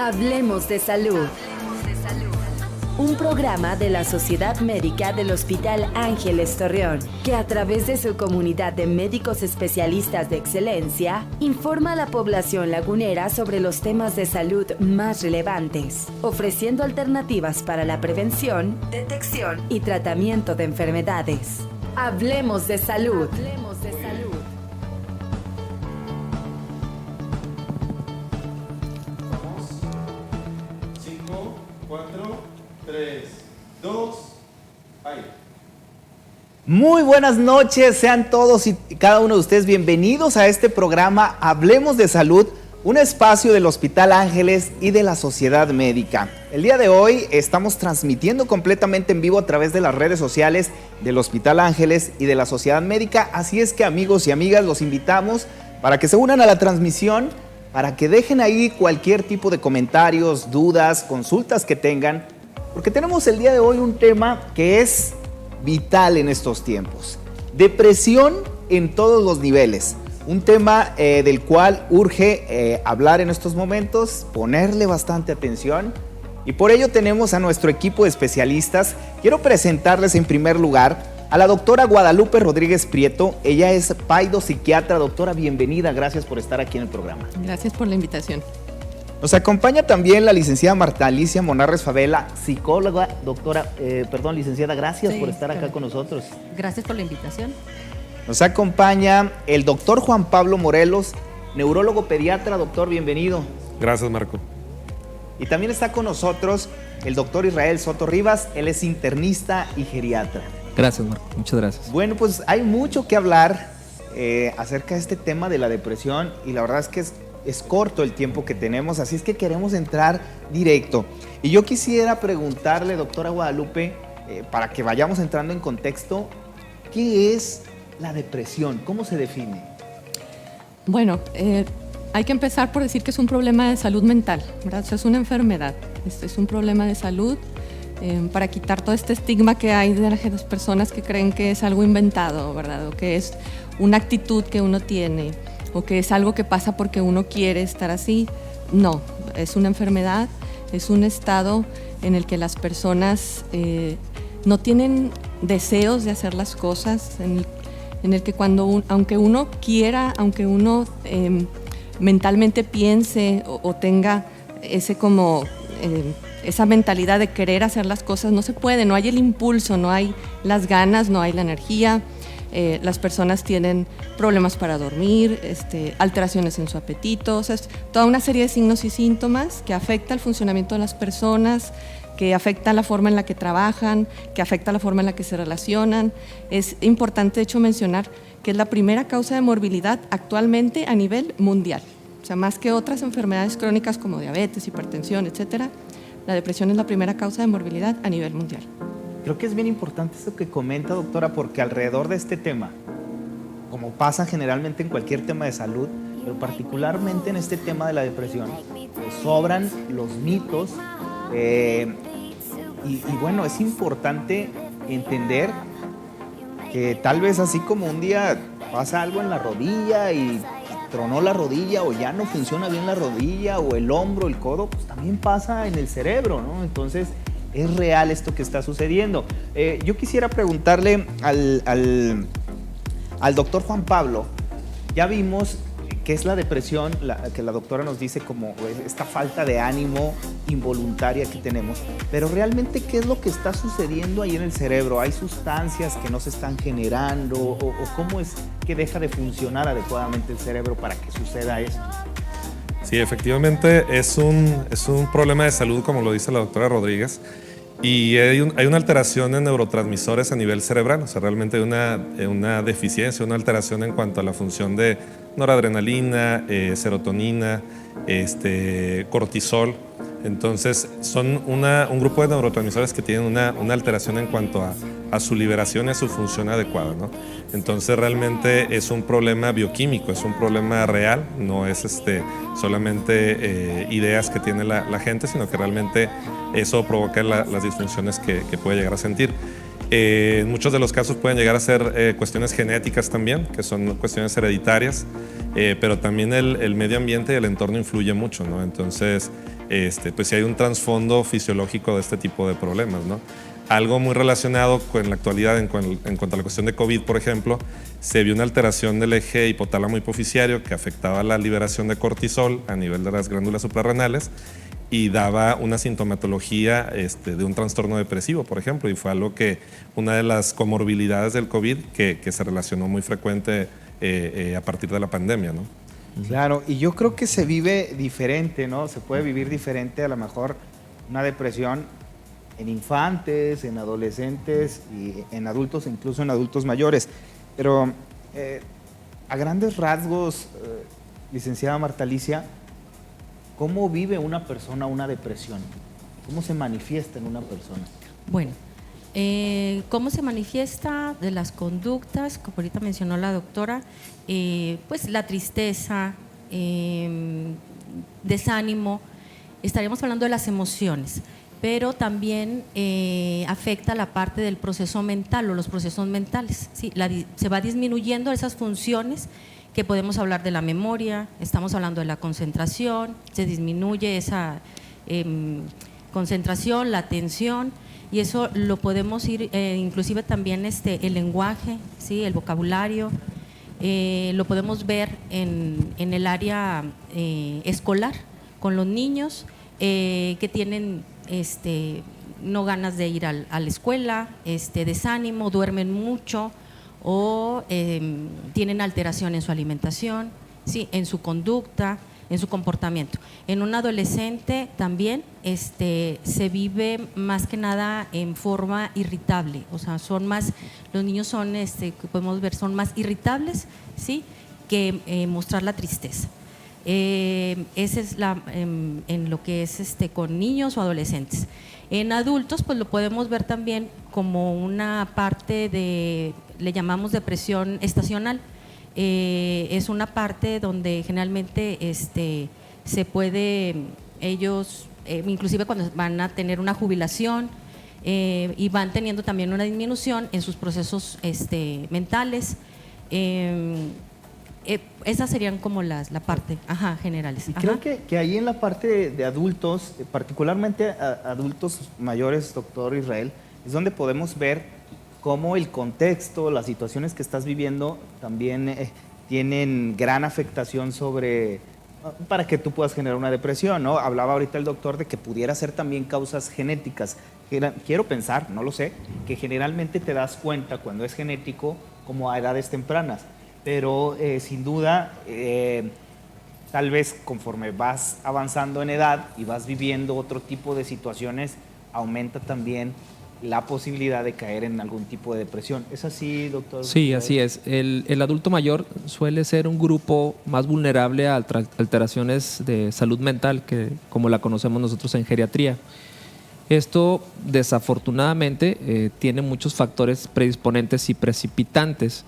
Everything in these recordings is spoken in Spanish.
Hablemos de salud. Un programa de la Sociedad Médica del Hospital Ángeles Torreón, que a través de su comunidad de médicos especialistas de excelencia, informa a la población lagunera sobre los temas de salud más relevantes, ofreciendo alternativas para la prevención, detección y tratamiento de enfermedades. Hablemos de salud. Hablemos de salud. 3, 2, ahí. Muy buenas noches, sean todos y cada uno de ustedes bienvenidos a este programa Hablemos de Salud, un espacio del Hospital Ángeles y de la Sociedad Médica. El día de hoy estamos transmitiendo completamente en vivo a través de las redes sociales del Hospital Ángeles y de la Sociedad Médica, así es que amigos y amigas los invitamos para que se unan a la transmisión, para que dejen ahí cualquier tipo de comentarios, dudas, consultas que tengan, porque tenemos el día de hoy un tema que es vital en estos tiempos. Depresión en todos los niveles. Un tema del cual urge hablar en estos momentos, ponerle bastante atención. Y por ello tenemos a nuestro equipo de especialistas. Quiero presentarles en primer lugar a la doctora Guadalupe Rodríguez Prieto. Ella es paidopsiquiatra. Doctora, bienvenida. Gracias por estar aquí en el programa. Gracias por la invitación. Nos acompaña también la licenciada Marta Alicia Monarres Favela, psicóloga. Doctora, licenciada, gracias por estar acá con nosotros. Gracias por la invitación. Nos acompaña el doctor Juan Pablo Morelos, neurólogo pediatra. Doctor, bienvenido. Gracias, Marco. Y también está con nosotros el doctor Israel Soto Rivas. Él es internista y geriatra. Gracias, Marco. Muchas gracias. Bueno, pues hay mucho que hablar acerca de este tema de la depresión y la verdad es que es corto el tiempo que tenemos, así es que queremos entrar directo. Y yo quisiera preguntarle, doctora Guadalupe, para que vayamos entrando en contexto, ¿qué es la depresión? ¿Cómo se define? Bueno, hay que empezar por decir que es un problema de salud mental, ¿verdad? O sea, es una enfermedad, es un problema de salud para quitar todo este estigma que hay de las personas que creen que es algo inventado, ¿verdad? O que es una actitud que uno tiene, o que es algo que pasa porque uno quiere estar así. No, es una enfermedad, es un estado en el que las personas no tienen deseos de hacer las cosas, en el que aunque uno quiera, aunque uno mentalmente piense o tenga esa mentalidad de querer hacer las cosas, no se puede, no hay el impulso, no hay las ganas, no hay la energía. Las personas tienen problemas para dormir, alteraciones en su apetito, o sea, es toda una serie de signos y síntomas que afecta el funcionamiento de las personas, que afecta la forma en la que trabajan, que afecta la forma en la que se relacionan. Es importante, de hecho, mencionar que es la primera causa de morbilidad actualmente a nivel mundial. O sea, más que otras enfermedades crónicas como diabetes, hipertensión, etcétera, la depresión es la primera causa de morbilidad a nivel mundial. Creo que es bien importante esto que comenta, doctora, porque alrededor de este tema, como pasa generalmente en cualquier tema de salud, pero particularmente en este tema de la depresión, pues sobran los mitos y bueno, es importante entender que tal vez así como un día pasa algo en la rodilla y tronó la rodilla o ya no funciona bien la rodilla o el hombro, el codo, pues también pasa en el cerebro, ¿no? Entonces, es real esto que está sucediendo. Yo quisiera preguntarle al doctor Juan Pablo, ya vimos qué es la depresión, que la doctora nos dice como esta falta de ánimo involuntaria que tenemos, pero realmente qué es lo que está sucediendo ahí en el cerebro. ¿Hay sustancias que no se están generando o cómo es que deja de funcionar adecuadamente el cerebro para que suceda esto? Sí, efectivamente es un problema de salud, como lo dice la doctora Rodríguez, y hay una alteración en neurotransmisores a nivel cerebral. O sea, realmente hay una deficiencia, una alteración en cuanto a la función de noradrenalina, serotonina, cortisol. Entonces son un grupo de neurotransmisores que tienen una alteración en cuanto a su liberación y a su función adecuada, ¿no? Entonces realmente es un problema bioquímico, es un problema real, no es solamente ideas que tiene la gente, sino que realmente eso provoca las disfunciones que puede llegar a sentir. En muchos de los casos pueden llegar a ser cuestiones genéticas también, que son cuestiones hereditarias, pero también el medio ambiente y el entorno influye mucho, ¿no? Entonces, pues sí hay un trasfondo fisiológico de este tipo de problemas, ¿no? Algo muy relacionado con la actualidad en cuanto a la cuestión de COVID, por ejemplo, se vio una alteración del eje hipotálamo hipoficiario que afectaba la liberación de cortisol a nivel de las glándulas suprarrenales y daba una sintomatología de un trastorno depresivo, por ejemplo, y fue algo que una de las comorbilidades del COVID que se relacionó muy frecuente a partir de la pandemia, ¿no? Claro, y yo creo que se vive diferente, ¿no? Se puede vivir diferente, a lo mejor una depresión en infantes, en adolescentes y en adultos, incluso en adultos mayores. Pero a grandes rasgos, licenciada Marta Alicia, ¿cómo vive una persona una depresión? ¿Cómo se manifiesta en una persona? Bueno, ¿cómo se manifiesta? De las conductas, como ahorita mencionó la doctora, pues la tristeza, desánimo, estaríamos hablando de las emociones, pero también afecta la parte del proceso mental o los procesos mentales, ¿sí? Se va disminuyendo esas funciones que podemos hablar de la memoria, estamos hablando de la concentración, se disminuye esa concentración, la atención, y eso lo podemos ir, inclusive también el lenguaje, ¿sí? El vocabulario, lo podemos ver en el área escolar, con los niños que tienen no ganas de ir a la escuela, desánimo, duermen mucho, o tienen alteración en su alimentación, ¿sí? En su conducta, en su comportamiento. En un adolescente también se vive más que nada en forma irritable, o sea, los niños son, que podemos ver, son más irritables, ¿sí? Que mostrar la tristeza. Ese es en lo que es con niños o adolescentes. En adultos, pues lo podemos ver también como una parte le llamamos depresión estacional. Es una parte donde generalmente se puede, ellos, inclusive cuando van a tener una jubilación, y van teniendo también una disminución en sus procesos mentales. Esas serían como la parte generales. Y creo que ahí en la parte de adultos, particularmente adultos mayores, doctor Israel, es donde podemos ver cómo el contexto, las situaciones que estás viviendo también tienen gran afectación para que tú puedas generar una depresión, ¿no? Hablaba ahorita el doctor de que pudiera ser también causas genéticas. Quiero pensar, no lo sé, que generalmente te das cuenta cuando es genético como a edades tempranas. Pero sin duda, tal vez conforme vas avanzando en edad y vas viviendo otro tipo de situaciones, aumenta también la posibilidad de caer en algún tipo de depresión. ¿Es así, doctor? Sí, así es. El adulto mayor suele ser un grupo más vulnerable a alteraciones de salud mental, que como la conocemos nosotros en geriatría. Esto, desafortunadamente, tiene muchos factores predisponentes y precipitantes.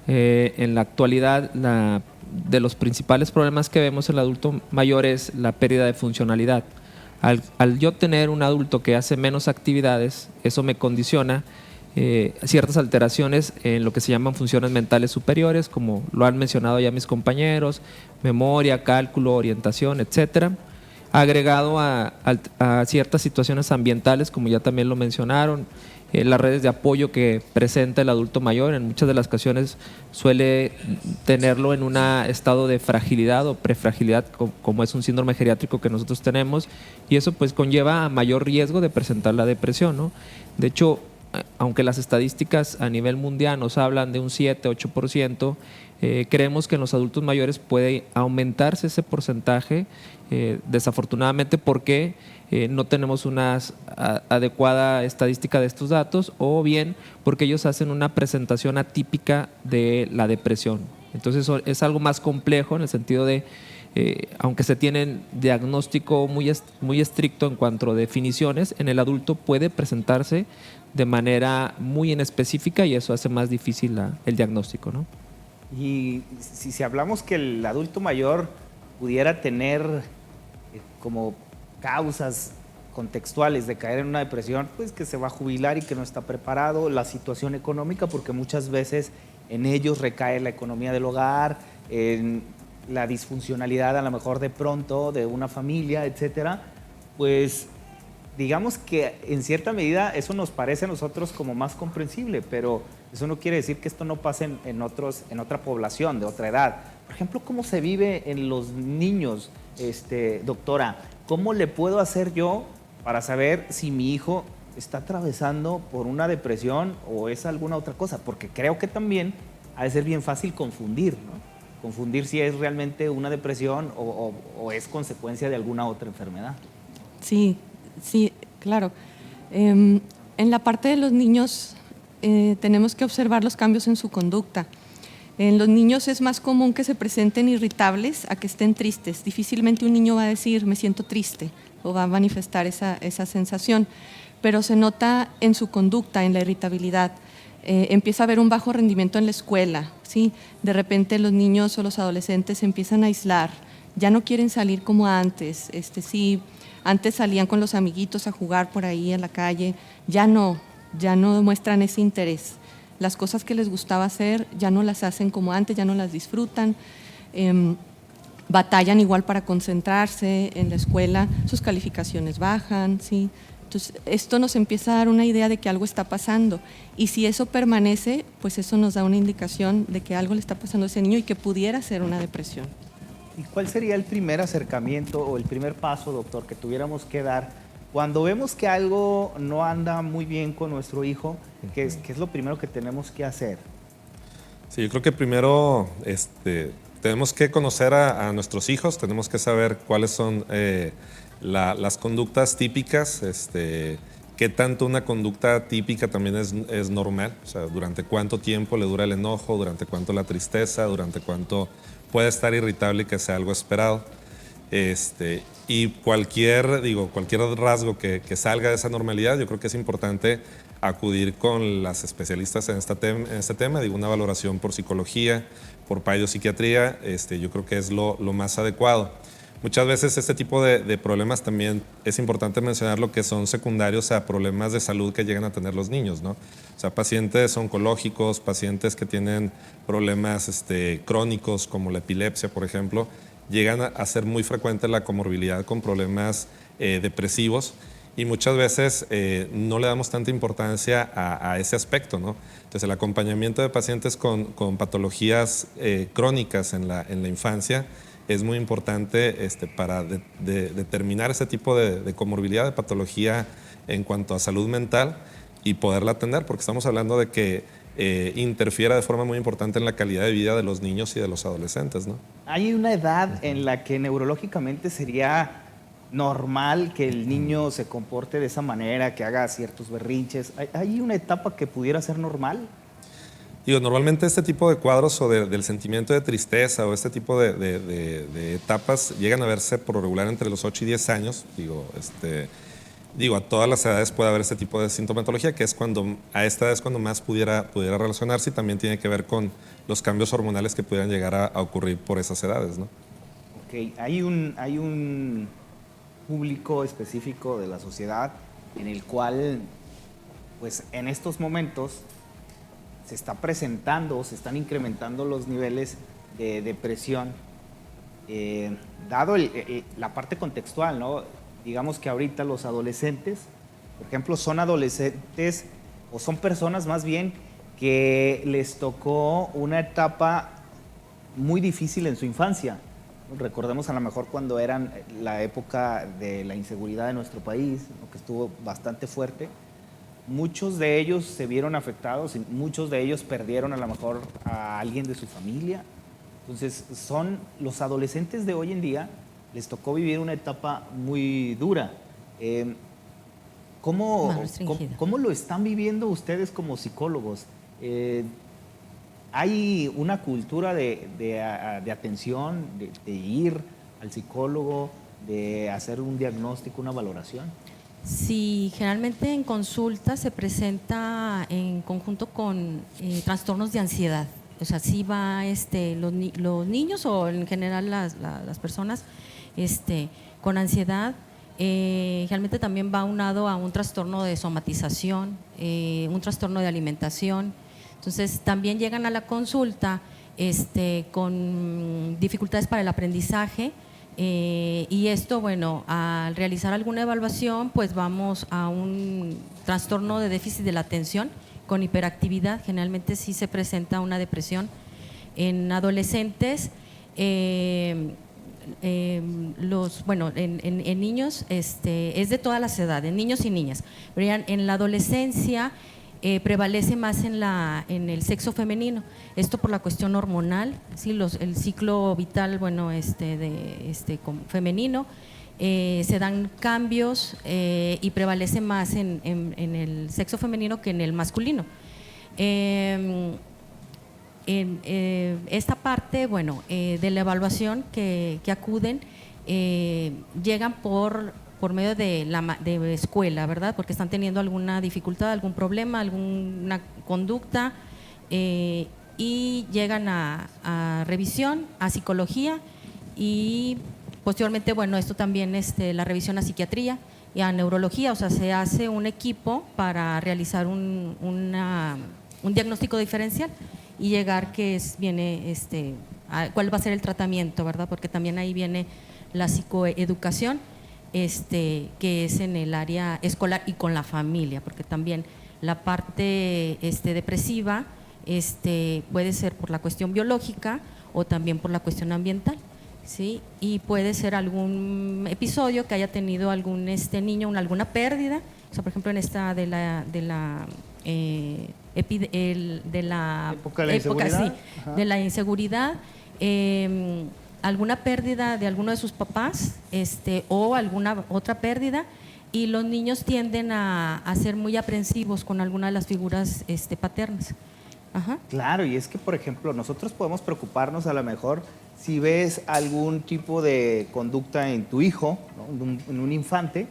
En la actualidad, de los principales problemas que vemos en el adulto mayor es la pérdida de funcionalidad. Al yo tener un adulto que hace menos actividades, eso me condiciona ciertas alteraciones en lo que se llaman funciones mentales superiores, como lo han mencionado ya mis compañeros, memoria, cálculo, orientación, etcétera, agregado a ciertas situaciones ambientales, como ya también lo mencionaron. Las redes de apoyo que presenta el adulto mayor en muchas de las ocasiones suele tenerlo en un estado de fragilidad o prefragilidad, como es un síndrome geriátrico que nosotros tenemos, y eso pues conlleva a mayor riesgo de presentar la depresión, ¿no? De hecho, aunque las estadísticas a nivel mundial nos hablan de un 7-8%, creemos que en los adultos mayores puede aumentarse ese porcentaje, desafortunadamente porque no tenemos una adecuada estadística de estos datos, o bien porque ellos hacen una presentación atípica de la depresión. Entonces eso es algo más complejo en el sentido de, aunque se tiene diagnóstico muy estricto en cuanto a definiciones, en el adulto puede presentarse de manera muy inespecífica y eso hace más difícil el diagnóstico, ¿no? Y si hablamos que el adulto mayor pudiera tener como causas contextuales de caer en una depresión, pues que se va a jubilar y que no está preparado, la situación económica, porque muchas veces en ellos recae la economía del hogar, en la disfuncionalidad a lo mejor de pronto de una familia, etcétera, pues digamos que en cierta medida eso nos parece a nosotros como más comprensible, pero eso no quiere decir que esto no pase en otra población de otra edad. Por ejemplo, ¿cómo se vive en los niños, doctora? ¿Cómo le puedo hacer yo para saber si mi hijo está atravesando por una depresión o es alguna otra cosa? Porque creo que también ha de ser bien fácil confundir, ¿no? Confundir si es realmente una depresión o es consecuencia de alguna otra enfermedad. Sí, sí, claro. En la parte de los niños tenemos que observar los cambios en su conducta. En los niños es más común que se presenten irritables a que estén tristes. Difícilmente un niño va a decir me siento triste o va a manifestar esa sensación, pero se nota en su conducta, en la irritabilidad. Empieza a haber un bajo rendimiento en la escuela, ¿sí? De repente los niños o los adolescentes se empiezan a aislar, ya no quieren salir como antes, sí, antes salían con los amiguitos a jugar por ahí en la calle, ya no muestran ese interés. Las cosas que les gustaba hacer ya no las hacen como antes, ya no las disfrutan, batallan igual para concentrarse en la escuela, sus calificaciones bajan, ¿sí? Entonces, esto nos empieza a dar una idea de que algo está pasando y si eso permanece, pues eso nos da una indicación de que algo le está pasando a ese niño y que pudiera ser una depresión. ¿Y cuál sería el primer acercamiento o el primer paso, doctor, que tuviéramos que dar cuando vemos que algo no anda muy bien con nuestro hijo? ¿Qué es lo primero que tenemos que hacer? Sí, yo creo que primero tenemos que conocer a nuestros hijos, tenemos que saber cuáles son las conductas típicas, qué tanto una conducta típica también es normal, o sea, durante cuánto tiempo le dura el enojo, durante cuánto la tristeza, durante cuánto puede estar irritable y que sea algo esperado. Y cualquier rasgo que salga de esa normalidad, yo creo que es importante acudir con las especialistas en este tema, una valoración por psicología, por psiquiatría, yo creo que es lo más adecuado. Muchas veces este tipo de problemas también es importante mencionar lo que son secundarios a problemas de salud que llegan a tener los niños, ¿no? O sea, pacientes oncológicos, pacientes que tienen problemas crónicos como la epilepsia, por ejemplo, llegan a ser muy frecuente la comorbilidad con problemas depresivos y muchas veces no le damos tanta importancia a ese aspecto, ¿no? Entonces, el acompañamiento de pacientes con patologías crónicas en la infancia es muy importante para determinar ese tipo de comorbilidad, de patología en cuanto a salud mental y poderla atender, porque estamos hablando de que interfiera de forma muy importante en la calidad de vida de los niños y de los adolescentes, ¿no? ¿Hay una edad en la que neurológicamente sería normal que el niño se comporte de esa manera, que haga ciertos berrinches? ¿Hay una etapa que pudiera ser normal? Normalmente este tipo de cuadros o del sentimiento de tristeza o este tipo de etapas llegan a verse por lo regular entre los 8 y 10 años. A todas las edades puede haber este tipo de sintomatología, que es a esta edad es cuando más pudiera relacionarse y también tiene que ver con los cambios hormonales que pudieran llegar a ocurrir por esas edades, ¿no? Ok, hay un público específico de la sociedad en el cual, pues en estos momentos, se está presentando, se están incrementando los niveles de depresión, dado la parte contextual, ¿no? Digamos que ahorita los adolescentes, por ejemplo, son adolescentes o son personas más bien que les tocó una etapa muy difícil en su infancia. Recordemos a lo mejor cuando eran la época de la inseguridad de nuestro país, ¿no? Que estuvo bastante fuerte. Muchos de ellos se vieron afectados y muchos de ellos perdieron a lo mejor a alguien de su familia. Entonces, son los adolescentes de hoy en día, les tocó vivir una etapa muy dura. ¿Cómo lo están viviendo ustedes como psicólogos? ¿Hay una cultura de atención, de ir al psicólogo, de hacer un diagnóstico, una valoración? Sí, generalmente en consulta se presenta en conjunto con trastornos de ansiedad. O sea, sí va los niños o en general las personas con ansiedad, Generalmente también va aunado a un trastorno de somatización, un trastorno de alimentación. Entonces también llegan a la consulta con dificultades para el aprendizaje, y esto, bueno, al realizar alguna evaluación, pues vamos a un trastorno de déficit de la atención con hiperactividad. Generalmente sí se presenta una depresión en adolescentes. En niños es de todas las edades, niños y niñas, pero ya en la adolescencia prevalece más en el sexo femenino, esto por la cuestión hormonal, ¿sí? El ciclo vital, bueno, femenino, se dan cambios y prevalece más en el sexo femenino que en el masculino. En esta parte, bueno, de la evaluación que acuden, llegan por medio de escuela, ¿verdad? Porque están teniendo alguna dificultad, algún problema, alguna conducta, y llegan a revisión, a psicología, y posteriormente, bueno, esto también la revisión a psiquiatría y a neurología. O sea, se hace un equipo para realizar un diagnóstico diferencial y llegar cuál va a ser el tratamiento, ¿verdad? Porque también ahí viene la psicoeducación, que es en el área escolar y con la familia, porque también la parte depresiva puede ser por la cuestión biológica o también por la cuestión ambiental, ¿sí? Y puede ser algún episodio que haya tenido algún niño alguna pérdida, o sea, por ejemplo, en esta de la época de la inseguridad, sí, de la inseguridad, alguna pérdida de alguno de sus papás, o alguna otra pérdida, y los niños tienden a ser muy aprensivos con alguna de las figuras paternas. Ajá. Claro, y es que, por ejemplo, nosotros podemos preocuparnos a lo mejor si ves algún tipo de conducta en tu hijo, ¿no? en un infante,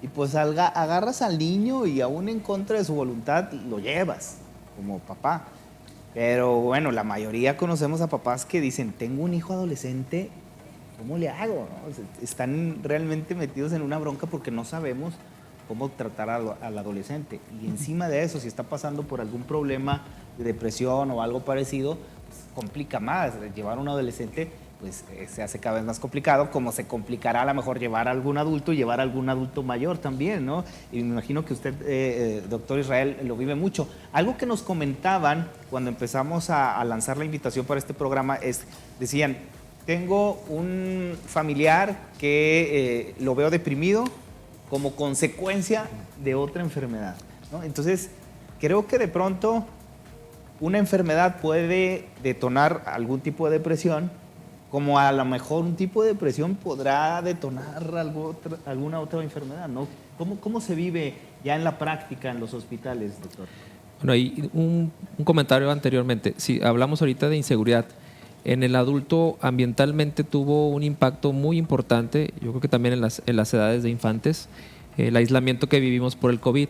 y pues agarras al niño y aún en contra de su voluntad lo llevas como papá. Pero bueno, la mayoría conocemos a papás que dicen, tengo un hijo adolescente, ¿cómo le hago? ¿No? Están realmente metidos en una bronca porque no sabemos cómo tratar al adolescente. Y encima de eso, si está pasando por algún problema de depresión o algo parecido, pues complica más. Llevar a un adolescente pues se hace cada vez más complicado, como se complicará a lo mejor llevar a algún adulto y llevar a algún adulto mayor también, ¿no? Y me imagino que usted, doctor Israel, lo vive mucho. Algo que nos comentaban cuando empezamos a lanzar la invitación para este programa decían, tengo un familiar que lo veo deprimido como consecuencia de otra enfermedad, ¿no? Entonces, creo que de pronto una enfermedad puede detonar algún tipo de depresión, como a lo mejor un tipo de depresión podrá detonar alguna otra enfermedad, ¿no? ¿Cómo se vive ya en la práctica en los hospitales, doctor? Bueno, hay un comentario anteriormente. Si hablamos ahorita de inseguridad, en el adulto ambientalmente tuvo un impacto muy importante, yo creo que también en las edades de infantes, el aislamiento que vivimos por el COVID.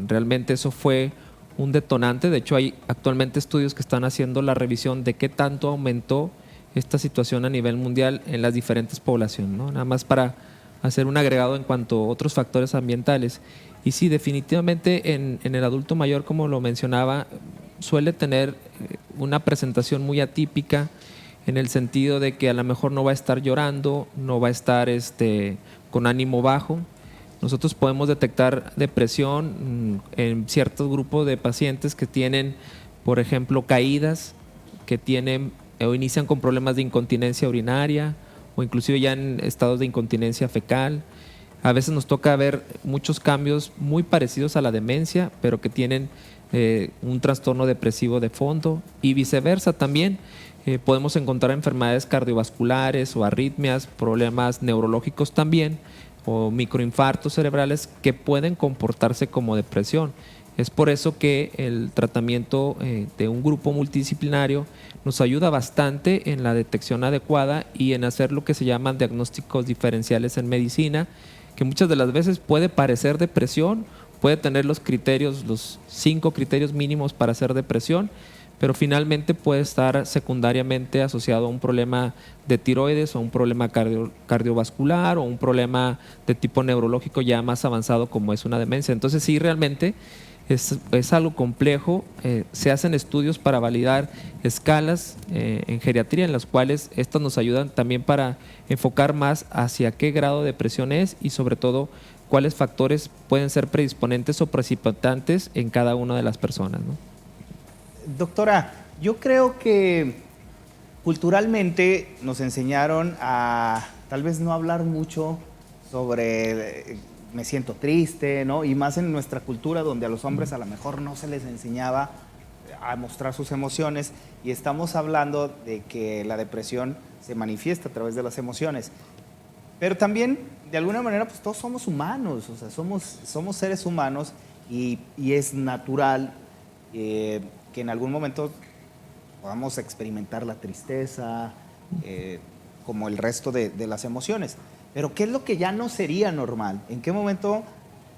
Realmente eso fue un detonante. De hecho, hay actualmente estudios que están haciendo la revisión de qué tanto aumentó esta situación a nivel mundial en las diferentes poblaciones, ¿no? Nada más para hacer un agregado en cuanto a otros factores ambientales. Y sí, definitivamente en el adulto mayor, como lo mencionaba, suele tener una presentación muy atípica en el sentido de que a lo mejor no va a estar llorando, no va a estar con ánimo bajo. Nosotros podemos detectar depresión en ciertos grupos de pacientes que tienen, por ejemplo, caídas, que tienen o inician con problemas de incontinencia urinaria o inclusive ya en estados de incontinencia fecal. A veces nos toca ver muchos cambios muy parecidos a la demencia, pero que tienen un trastorno depresivo de fondo, y viceversa también. Podemos encontrar enfermedades cardiovasculares o arritmias, problemas neurológicos también, o microinfartos cerebrales que pueden comportarse como depresión. Es por eso que el tratamiento de un grupo multidisciplinario nos ayuda bastante en la detección adecuada y en hacer lo que se llaman diagnósticos diferenciales en medicina, que muchas de las veces puede parecer depresión, puede tener los 5 criterios mínimos para hacer depresión, pero finalmente puede estar secundariamente asociado a un problema de tiroides o un problema cardiovascular o un problema de tipo neurológico ya más avanzado como es una demencia. Entonces sí, realmente es algo complejo. Se hacen estudios para validar escalas en geriatría, en las cuales estas nos ayudan también para enfocar más hacia qué grado de depresión es y sobre todo cuáles factores pueden ser predisponentes o precipitantes en cada una de las personas, ¿no? Doctora, yo creo que culturalmente nos enseñaron a tal vez no hablar mucho sobre me siento triste, ¿no? Y más en nuestra cultura donde a los hombres a lo mejor no se les enseñaba a mostrar sus emociones, y estamos hablando de que la depresión se manifiesta a través de las emociones. Pero también, de alguna manera, pues todos somos humanos, o sea, somos seres humanos y es natural que en algún momento podamos experimentar la tristeza, como el resto de las emociones. Pero ¿qué es lo que ya no sería normal? ¿En qué momento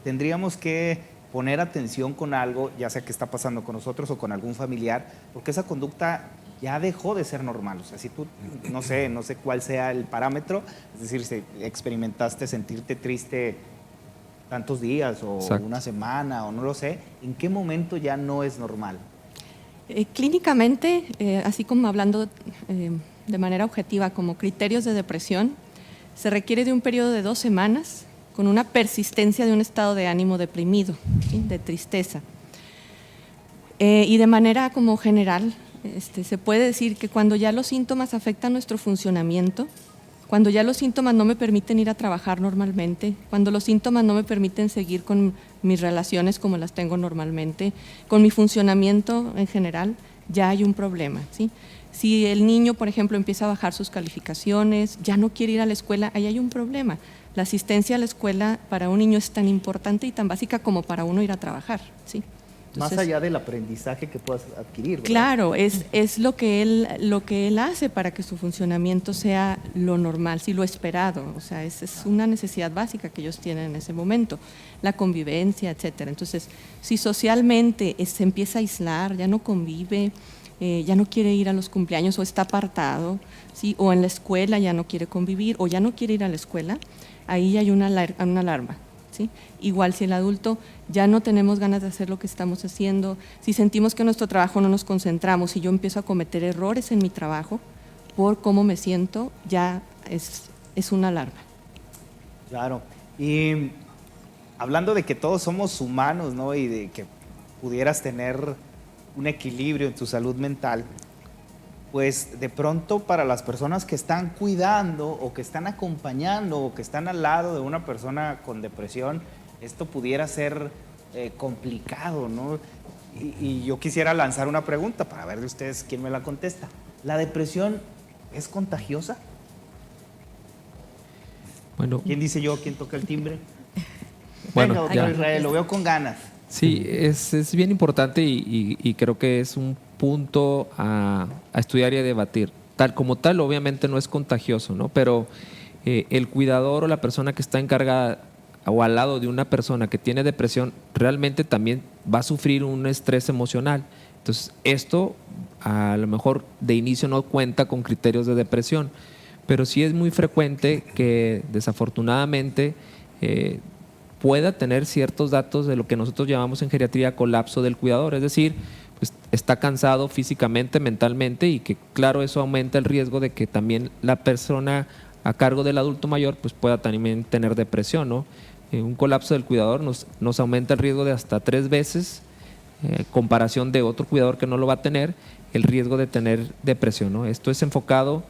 tendríamos que poner atención con algo, ya sea que está pasando con nosotros o con algún familiar? Porque esa conducta ya dejó de ser normal. O sea, si tú, no sé cuál sea el parámetro, es decir, si experimentaste sentirte triste tantos días o Exacto. una semana o no lo sé, ¿en qué momento ya no es normal? Clínicamente, así como hablando de manera objetiva como criterios de depresión, se requiere de un periodo de 2 semanas con una persistencia de un estado de ánimo deprimido, ¿sí? De tristeza. Y de manera como general, se puede decir que cuando ya los síntomas afectan nuestro funcionamiento, cuando ya los síntomas no me permiten ir a trabajar normalmente, cuando los síntomas no me permiten seguir con mis relaciones como las tengo normalmente, con mi funcionamiento en general, ya hay un problema, ¿sí? Si el niño, por ejemplo, empieza a bajar sus calificaciones, ya no quiere ir a la escuela, ahí hay un problema. La asistencia a la escuela para un niño es tan importante y tan básica como para uno ir a trabajar, ¿sí? Entonces, más allá del aprendizaje que puedas adquirir, ¿verdad? Claro, es lo que él hace para que su funcionamiento sea lo normal, sí, lo esperado. O sea, es una necesidad básica que ellos tienen en ese momento, la convivencia, etcétera. Entonces, si socialmente se empieza a aislar, ya no convive, ya no quiere ir a los cumpleaños o está apartado, ¿sí? O en la escuela ya no quiere convivir o ya no quiere ir a la escuela, ahí hay una alarma. ¿Sí? Igual si el adulto ya no tenemos ganas de hacer lo que estamos haciendo, si sentimos que en nuestro trabajo no nos concentramos, si yo empiezo a cometer errores en mi trabajo por cómo me siento, ya es una alarma. Claro. Y hablando de que todos somos humanos, ¿no? Y de que pudieras tener un equilibrio en tu salud mental, pues de pronto para las personas que están cuidando o que están acompañando o que están al lado de una persona con depresión, esto pudiera ser complicado, ¿no? Y yo quisiera lanzar una pregunta para ver de ustedes quién me la contesta. ¿La depresión es contagiosa? Bueno, ¿Quién dice yo? ¿Quién toca el timbre? Bueno, Venga, doctor ya. Israel, lo veo con ganas. Sí, es bien importante y creo que es un punto a estudiar y a debatir. Tal como tal, obviamente no es contagioso, ¿no? Pero el cuidador o la persona que está encargada o al lado de una persona que tiene depresión realmente también va a sufrir un estrés emocional. Entonces, esto a lo mejor de inicio no cuenta con criterios de depresión, pero sí es muy frecuente que desafortunadamente pueda tener ciertos datos de lo que nosotros llamamos en geriatría colapso del cuidador, es decir, pues está cansado físicamente, mentalmente, y que claro, eso aumenta el riesgo de que también la persona a cargo del adulto mayor pues pueda también tener depresión, ¿no? Un colapso del cuidador nos aumenta el riesgo de hasta 3 veces, comparación de otro cuidador que no lo va a tener, el riesgo de tener depresión, ¿no? Esto es enfocado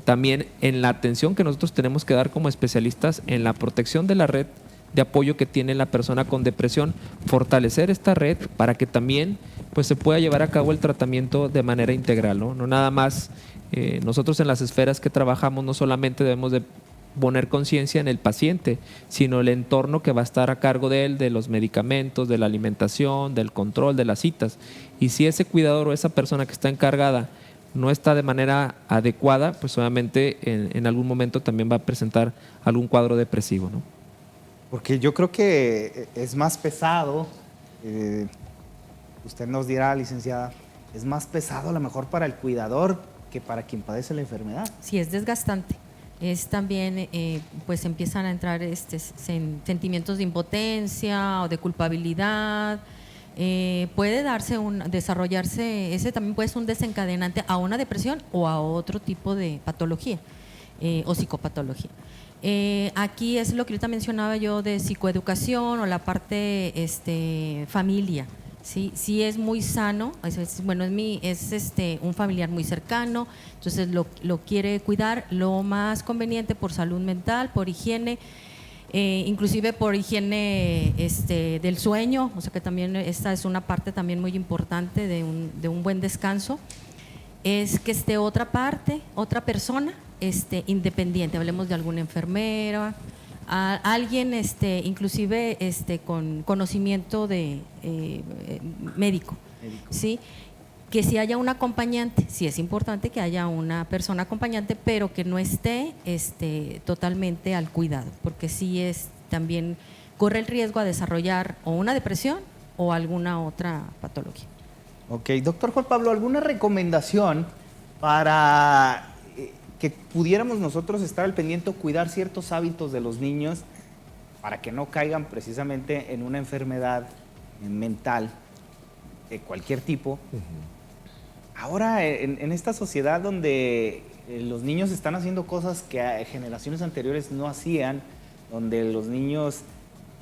también en la atención que nosotros tenemos que dar como especialistas en la protección de la red de apoyo que tiene la persona con depresión, fortalecer esta red para que también pues se pueda llevar a cabo el tratamiento de manera integral, ¿no? No nada más nosotros en las esferas que trabajamos no solamente debemos de poner conciencia en el paciente, sino el entorno que va a estar a cargo de él, de los medicamentos, de la alimentación, del control, de las citas. Y si ese cuidador o esa persona que está encargada no está de manera adecuada, pues obviamente en algún momento también va a presentar algún cuadro depresivo, ¿no? Porque yo creo que es más pesado, usted nos dirá, licenciada, es más pesado a lo mejor para el cuidador que para quien padece la enfermedad. Sí, es desgastante. Es también, pues empiezan a entrar sentimientos de impotencia o de culpabilidad. Puede desarrollarse, ese también puede ser un desencadenante a una depresión o a otro tipo de patología o psicopatología. Aquí es lo que ahorita mencionaba yo de psicoeducación o la parte familia. Sí es muy sano, bueno, es un familiar muy cercano, entonces lo quiere cuidar lo más conveniente por salud mental, por higiene, inclusive por higiene del sueño, o sea que también esta es una parte también muy importante de un buen descanso, es que esté otra persona independiente, hablemos de alguna enfermera, alguien inclusive con conocimiento de médico, ¿sí? Que si haya un acompañante, sí es importante que haya una persona acompañante, pero que no esté totalmente al cuidado, porque sí también corre el riesgo a desarrollar o una depresión o alguna otra patología. Ok, doctor Juan Pablo, ¿alguna recomendación para que pudiéramos nosotros estar al pendiente o cuidar ciertos hábitos de los niños para que no caigan precisamente en una enfermedad mental de cualquier tipo? Ahora, en esta sociedad donde los niños están haciendo cosas que generaciones anteriores no hacían, donde los niños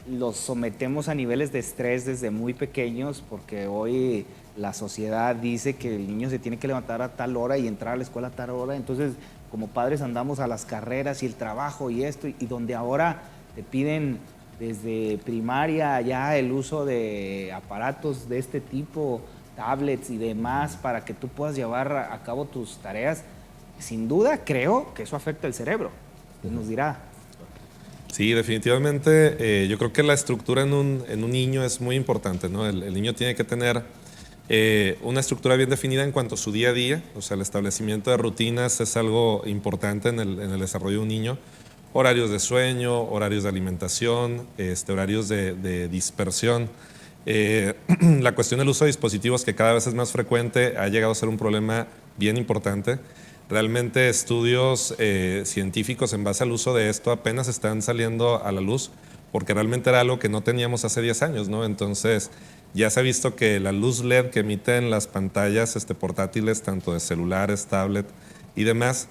los sometemos a niveles de estrés desde muy pequeños, porque hoy la sociedad dice que el niño se tiene que levantar a tal hora y entrar a la escuela a tal hora, entonces como padres andamos a las carreras y el trabajo y esto, y donde ahora te piden desde primaria ya el uso de aparatos de este tipo, tablets y demás, para que tú puedas llevar a cabo tus tareas. Sin duda creo que eso afecta el cerebro. ¿Qué nos dirá? Sí, definitivamente. Yo creo que la estructura en un niño es muy importante, ¿no? El niño tiene que tener una estructura bien definida en cuanto a su día a día. O sea, el establecimiento de rutinas es algo importante en el desarrollo de un niño. Horarios de sueño, horarios de alimentación, horarios de dispersión. La cuestión del uso de dispositivos, que cada vez es más frecuente, ha llegado a ser un problema bien importante. Realmente estudios científicos en base al uso de esto apenas están saliendo a la luz, porque realmente era algo que no teníamos hace 10 años, ¿no? Entonces ya se ha visto que la luz LED que emiten las pantallas portátiles, tanto de celulares, tablet y demás,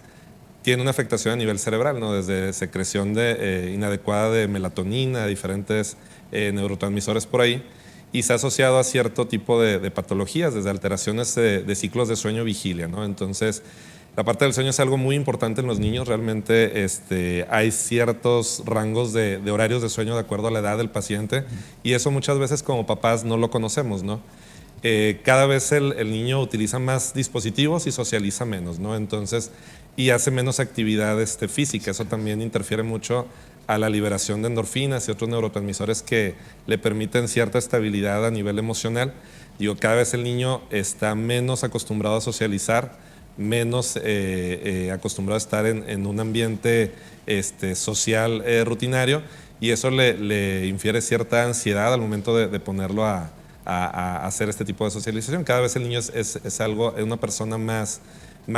tiene una afectación a nivel cerebral, ¿no? Desde secreción inadecuada de melatonina, diferentes neurotransmisores por ahí, y se ha asociado a cierto tipo de patologías, desde alteraciones de ciclos de sueño-vigilia, ¿no? Entonces, la parte del sueño es algo muy importante en los niños. Realmente hay ciertos rangos de horarios de sueño de acuerdo a la edad del paciente, y eso muchas veces como papás no lo conocemos, ¿no? Cada vez el niño utiliza más dispositivos y socializa menos, ¿no? Entonces, y hace menos actividad física. Eso también interfiere mucho a la liberación de endorfinas y otros neurotransmisores que le permiten cierta estabilidad a nivel emocional. Digo, cada vez el niño está menos acostumbrado a socializar, menos acostumbrado a estar en un ambiente social rutinario, y eso le infiere cierta ansiedad al momento de ponerlo a hacer este tipo de socialización. Cada vez el niño es una persona más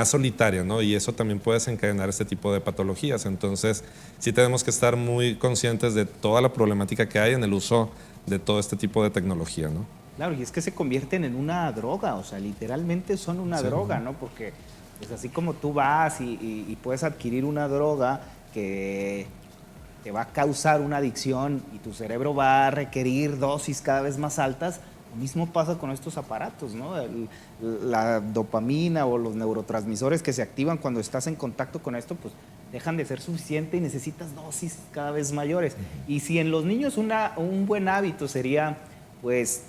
solitaria, ¿no? Y eso también puede desencadenar este tipo de patologías. Entonces, sí tenemos que estar muy conscientes de toda la problemática que hay en el uso de todo este tipo de tecnología, ¿no? Claro, y es que se convierten en una droga, o sea, literalmente son una droga, ¿no? Porque pues así como tú vas y puedes adquirir una droga que te va a causar una adicción y tu cerebro va a requerir dosis cada vez más altas, lo mismo pasa con estos aparatos, ¿no? La dopamina o los neurotransmisores que se activan cuando estás en contacto con esto, pues dejan de ser suficiente y necesitas dosis cada vez mayores. Y si en los niños un buen hábito sería, pues,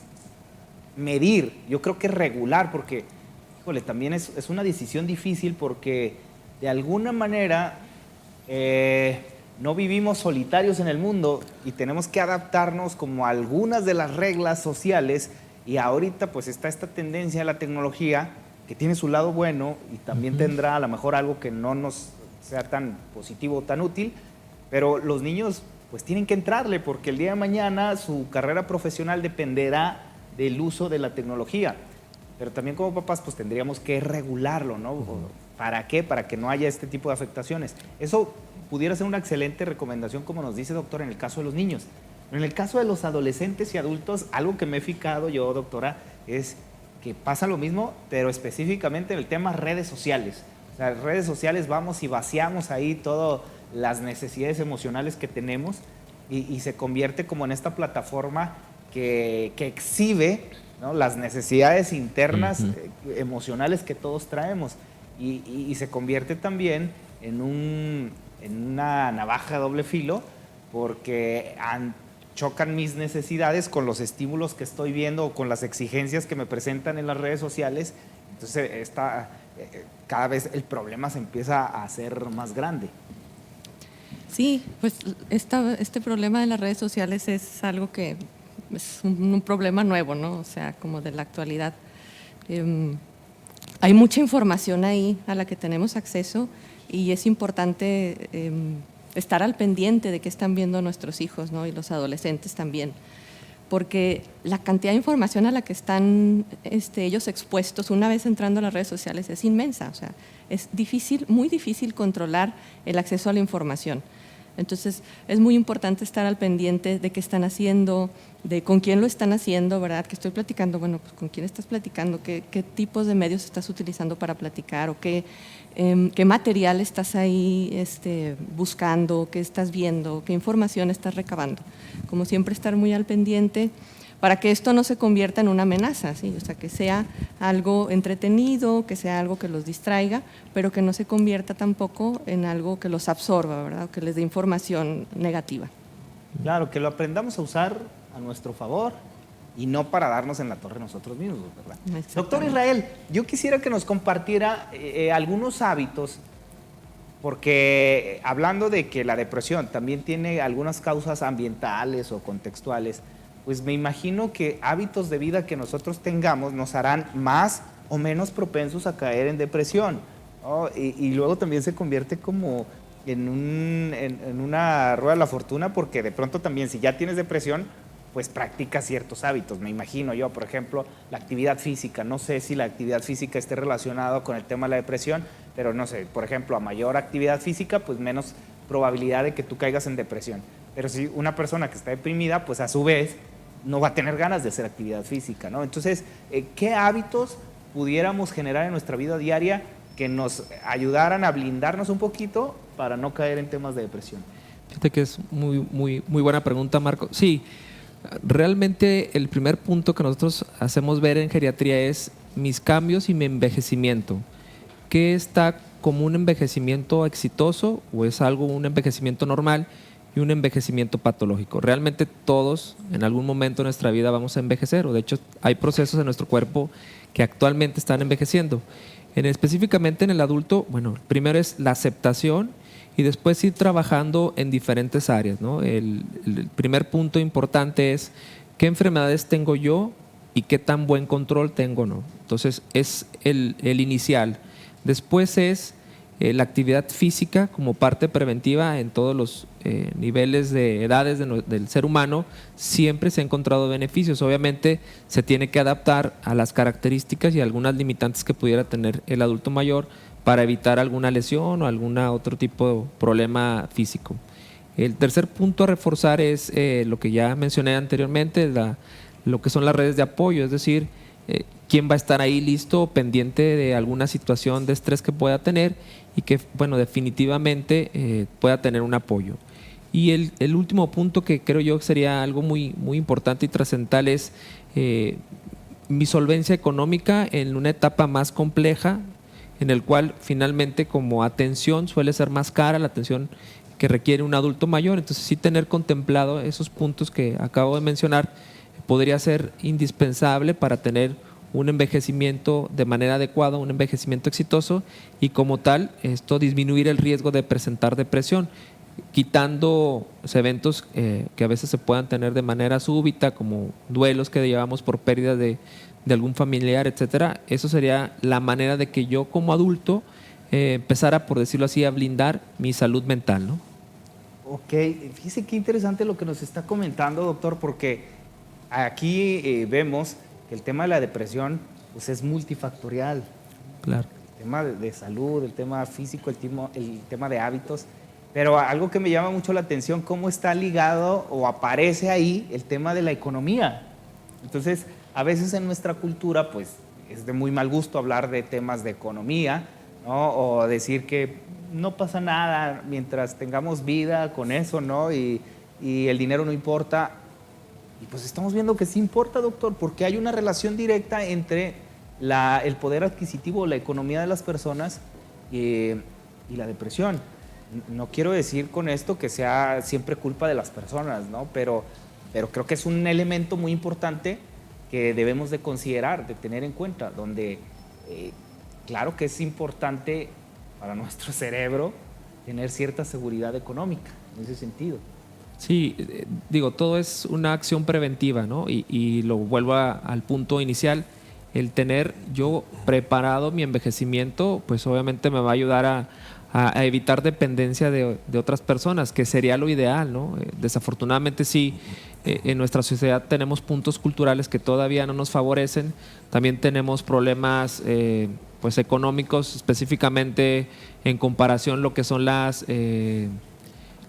medir, yo creo que regular, porque, híjole, también es una decisión difícil, porque de alguna manera no vivimos solitarios en el mundo y tenemos que adaptarnos como a algunas de las reglas sociales, y ahorita pues está esta tendencia a la tecnología que tiene su lado bueno y también tendrá a lo mejor algo que no nos sea tan positivo o tan útil, pero los niños pues tienen que entrarle, porque el día de mañana su carrera profesional dependerá del uso de la tecnología. pero también como papás pues tendríamos que regularlo, ¿no? ¿Para qué? Para que no haya este tipo de afectaciones. Eso pudiera ser una excelente recomendación, como nos dice, doctora, en el caso de los niños. En el caso de los adolescentes y adultos, algo que me he fijado yo, doctora, es que pasa lo mismo, pero específicamente en el tema redes sociales. O sea, redes sociales vamos y vaciamos ahí todas las necesidades emocionales que tenemos y se convierte como en esta plataforma que exhibe, ¿no?, las necesidades internas emocionales que todos traemos y se convierte también en una navaja de doble filo, porque chocan mis necesidades con los estímulos que estoy viendo o con las exigencias que me presentan en las redes sociales. Entonces cada vez el problema se empieza a hacer más grande. Sí, pues este problema de las redes sociales es algo que es un problema nuevo, ¿no? O sea, como de la actualidad. Hay mucha información ahí a la que tenemos acceso y es importante estar al pendiente de qué están viendo nuestros hijos, ¿no? Y los adolescentes también, porque la cantidad de información a la que están ellos expuestos una vez entrando a las redes sociales es inmensa. O sea, es difícil, muy difícil controlar el acceso a la información. Entonces, es muy importante estar al pendiente de qué están haciendo, de con quién lo están haciendo, ¿verdad? ¿Qué estoy platicando? Bueno, pues con quién estás platicando, qué tipos de medios estás utilizando para platicar o qué material estás ahí buscando, qué estás viendo, qué información estás recabando. Como siempre, estar muy al pendiente para que esto no se convierta en una amenaza, ¿sí? O sea, que sea algo entretenido, que sea algo que los distraiga, pero que no se convierta tampoco en algo que los absorba, ¿verdad? O que les dé información negativa. Claro, que lo aprendamos a usar a nuestro favor y no para darnos en la torre nosotros mismos, ¿verdad? Doctor Israel, yo quisiera que nos compartiera algunos hábitos, porque hablando de que la depresión también tiene algunas causas ambientales o contextuales, pues me imagino que hábitos de vida que nosotros tengamos nos harán más o menos propensos a caer en depresión, ¿no? Y luego también se convierte como en una rueda de la fortuna, porque de pronto también si ya tienes depresión, pues practicas ciertos hábitos. Me imagino yo, por ejemplo, la actividad física. No sé si la actividad física esté relacionada con el tema de la depresión, pero no sé, por ejemplo, a mayor actividad física, pues menos probabilidad de que tú caigas en depresión. Pero si una persona que está deprimida, pues a su vez no va a tener ganas de hacer actividad física, ¿no? Entonces, ¿qué hábitos pudiéramos generar en nuestra vida diaria que nos ayudaran a blindarnos un poquito para no caer en temas de depresión? Fíjate que es muy buena pregunta, Marco. Sí, realmente el primer punto que nosotros hacemos ver en geriatría es mis cambios y mi envejecimiento. ¿Qué está como un envejecimiento exitoso o es un envejecimiento normal y un envejecimiento patológico? Realmente todos en algún momento de nuestra vida vamos a envejecer, o de hecho hay procesos en nuestro cuerpo que actualmente están envejeciendo. Específicamente en el adulto, bueno, primero es la aceptación y después ir trabajando en diferentes áreas, ¿no? El primer punto importante es qué enfermedades tengo yo y qué tan buen control tengo, ¿no? Entonces es el inicial. Después es la actividad física como parte preventiva en todos los niveles de edades del ser humano. Siempre se ha encontrado beneficios. Obviamente se tiene que adaptar a las características y algunas limitantes que pudiera tener el adulto mayor para evitar alguna lesión o algún otro tipo de problema físico. El tercer punto a reforzar es lo que ya mencioné anteriormente, lo que son las redes de apoyo, es decir, quién va a estar ahí listo, pendiente de alguna situación de estrés que pueda tener y que, bueno, definitivamente pueda tener un apoyo. Y el último punto que creo yo sería algo muy importante y trascendental es mi solvencia económica en una etapa más compleja, en el cual finalmente como atención suele ser más cara, la atención que requiere un adulto mayor. Entonces sí tener contemplado esos puntos que acabo de mencionar podría ser indispensable para tener un envejecimiento de manera adecuada, un envejecimiento exitoso y como tal esto disminuir el riesgo de presentar depresión, quitando los eventos que a veces se puedan tener de manera súbita, como duelos que llevamos por pérdida de algún familiar, etcétera. Eso sería la manera de que yo como adulto empezara, por decirlo así, a blindar mi salud mental, ¿no? Ok, fíjese qué interesante lo que nos está comentando, doctor, porque aquí vemos que el tema de la depresión pues es multifactorial. Claro. El tema de salud, el tema físico, el tema de hábitos. Pero algo que me llama mucho la atención, cómo está ligado o aparece ahí el tema de la economía. Entonces, a veces en nuestra cultura, pues, es de muy mal gusto hablar de temas de economía, ¿no? O decir que no pasa nada mientras tengamos vida con eso, ¿no? Y el dinero no importa. Y pues estamos viendo que sí importa, doctor, porque hay una relación directa entre el poder adquisitivo, la economía de las personas y la depresión. No quiero decir con esto que sea siempre culpa de las personas, ¿no? Pero creo que es un elemento muy importante que debemos de considerar, de tener en cuenta, donde claro que es importante para nuestro cerebro tener cierta seguridad económica en ese sentido. Sí, digo, todo es una acción preventiva, ¿no? Y lo vuelvo al punto inicial. El tener yo preparado mi envejecimiento, pues obviamente me va a ayudar a evitar dependencia de otras personas, que sería lo ideal, ¿no? Desafortunadamente sí, en nuestra sociedad tenemos puntos culturales que todavía no nos favorecen. También tenemos problemas pues económicos, específicamente en comparación lo que son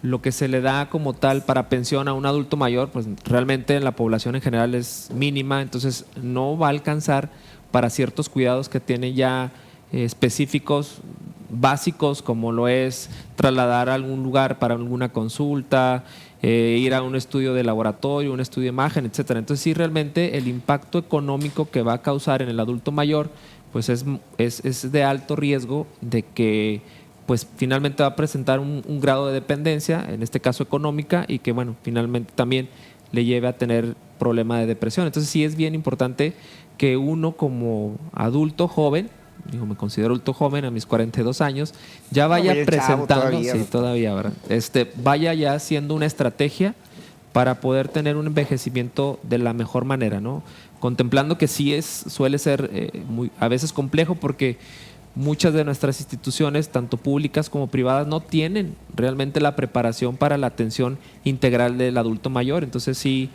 lo que se le da como tal para pensión a un adulto mayor, pues realmente en la población en general es mínima, entonces no va a alcanzar para ciertos cuidados que tiene ya específicos, básicos, como lo es trasladar a algún lugar para alguna consulta, ir a un estudio de laboratorio, un estudio de imagen, etcétera. Entonces sí, realmente el impacto económico que va a causar en el adulto mayor pues es de alto riesgo de que pues finalmente va a presentar un grado de dependencia, en este caso económica, y que bueno, finalmente también le lleve a tener problema de depresión. Entonces sí es bien importante que uno como adulto joven, digo, me considero adulto joven a mis 42 años, ya vaya presentando, todavía, ¿verdad? Vaya ya haciendo una estrategia para poder tener un envejecimiento de la mejor manera, ¿no? Contemplando que sí suele ser a veces complejo, porque muchas de nuestras instituciones, tanto públicas como privadas, no tienen realmente la preparación para la atención integral del adulto mayor. Entonces sí,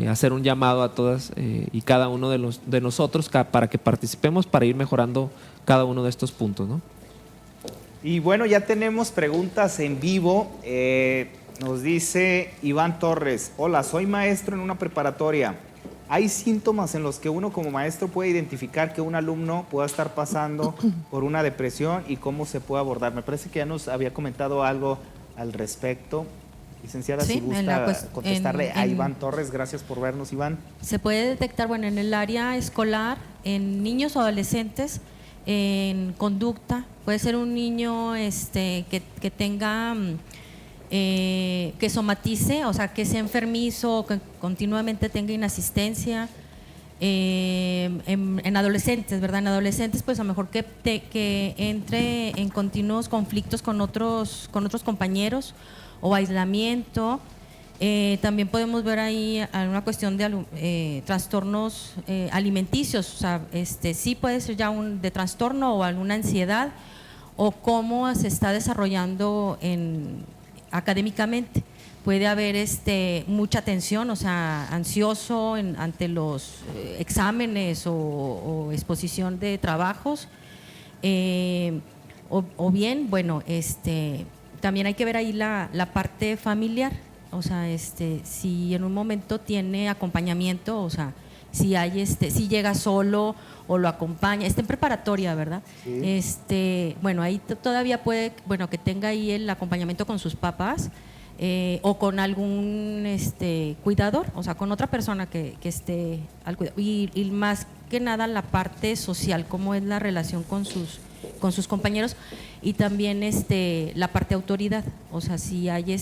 hacer un llamado a todas y cada uno de nosotros para que participemos para ir mejorando cada uno de estos puntos, ¿no? Y bueno, ya tenemos preguntas en vivo. Nos dice Iván Torres: hola, soy maestro en una preparatoria. ¿Hay síntomas en los que uno como maestro puede identificar que un alumno pueda estar pasando por una depresión y cómo se puede abordar? Me parece que ya nos había comentado algo al respecto. Licenciada, sí, si gusta contestarle a Iván Torres. Gracias por vernos, Iván. Se puede detectar, bueno, en el área escolar, en niños o adolescentes, en conducta. Puede ser un niño que tenga... que somatice, o sea, que sea enfermizo, que continuamente tenga inasistencia. En adolescentes, ¿verdad? En adolescentes, pues a lo mejor que entre en continuos conflictos con otros compañeros o aislamiento. También podemos ver ahí una cuestión de trastornos alimenticios, o sea, sí puede ser ya de trastorno o alguna ansiedad, o cómo se está desarrollando académicamente. Puede haber mucha tensión, o sea, ansioso ante los exámenes o exposición de trabajos, o bien, bueno, también hay que ver ahí la parte familiar, o sea, si en un momento tiene acompañamiento, o sea, si llega solo o lo acompaña, está en preparatoria, ¿verdad? Sí. Bueno, ahí todavía puede, bueno, que tenga ahí el acompañamiento con sus papás o con algún cuidador, o sea, con otra persona que esté al cuidado. Y más que nada la parte social, cómo es la relación con sus compañeros, y también la parte autoridad, o sea, si hay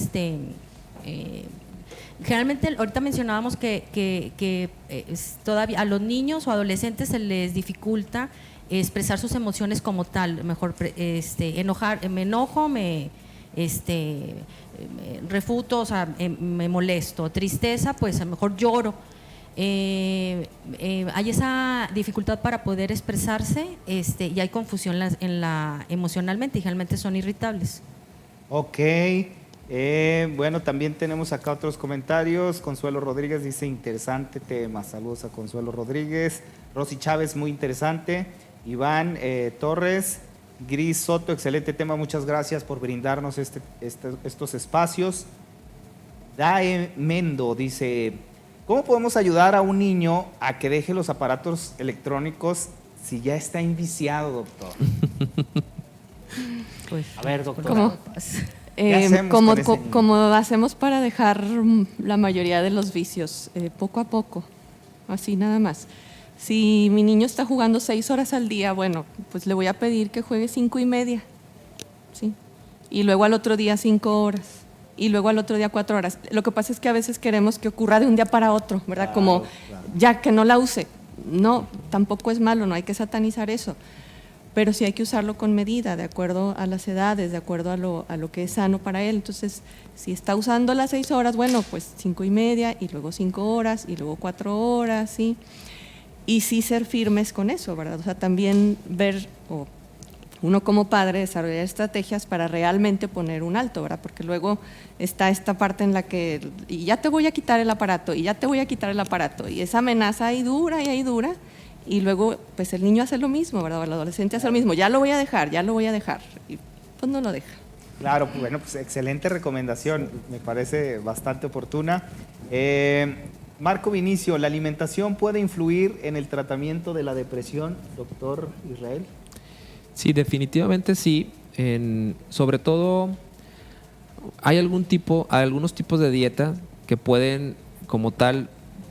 generalmente ahorita mencionábamos que todavía a los niños o adolescentes se les dificulta expresar sus emociones como tal. Mejor me enojo, me refuto, o sea, me molesto. Tristeza, pues a lo mejor lloro. Hay esa dificultad para poder expresarse, y hay confusión emocionalmente, y generalmente son irritables. Ok. Bueno, también tenemos acá otros comentarios. Consuelo Rodríguez dice, interesante tema. Saludos a Consuelo Rodríguez. Rosy Chávez, muy interesante. Iván Torres, Gris Soto, excelente tema. Muchas gracias por brindarnos estos espacios. Dae Mendo dice, ¿cómo podemos ayudar a un niño a que deje los aparatos electrónicos si ya está enviciado, doctor? Pues, A ver, doctor. ¿Cómo? ¿Qué hacemos con ese niño? Como hacemos para dejar la mayoría de los vicios, poco a poco, así nada más. Si mi niño está jugando 6 horas al día, bueno, pues le voy a pedir que juegue 5:30, ¿sí? Y luego al otro día 5 horas, y luego al otro día 4 horas. Lo que pasa es que a veces queremos que ocurra de un día para otro, ¿verdad? Claro, Como claro. ya que no la use. No, tampoco es malo, no hay que satanizar eso. Pero sí hay que usarlo con medida, de acuerdo a las edades, de acuerdo a lo que es sano para él. Entonces, si está usando las 6 horas, bueno, pues 5:30 y luego 5 horas y luego 4 horas, ¿sí? Y sí ser firmes con eso, ¿verdad? O sea, también ver, o uno como padre, desarrollar estrategias para realmente poner un alto, ¿verdad? Porque luego está esta parte en la que, y ya te voy a quitar el aparato, y ya te voy a quitar el aparato, y esa amenaza ahí dura, y luego pues el niño hace lo mismo, ¿verdad? El adolescente hace lo mismo, ya lo voy a dejar, y pues no lo deja. Claro, bueno, pues excelente recomendación, me parece bastante oportuna. Marco Vinicio, ¿la alimentación puede influir en el tratamiento de la depresión, doctor Israel? Sí, definitivamente sí. Sobre todo, hay algunos tipos de dieta que pueden, como tal,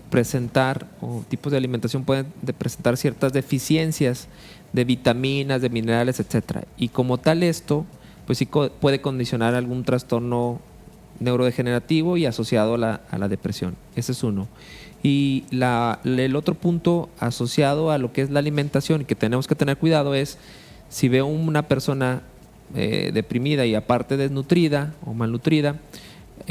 presentar, o tipos de alimentación pueden presentar ciertas deficiencias de vitaminas, de minerales, etcétera. Y como tal esto, pues sí puede condicionar algún trastorno neurodegenerativo y asociado a la depresión. Ese es uno. Y el otro punto asociado a lo que es la alimentación y que tenemos que tener cuidado es si veo una persona deprimida y aparte desnutrida o malnutrida,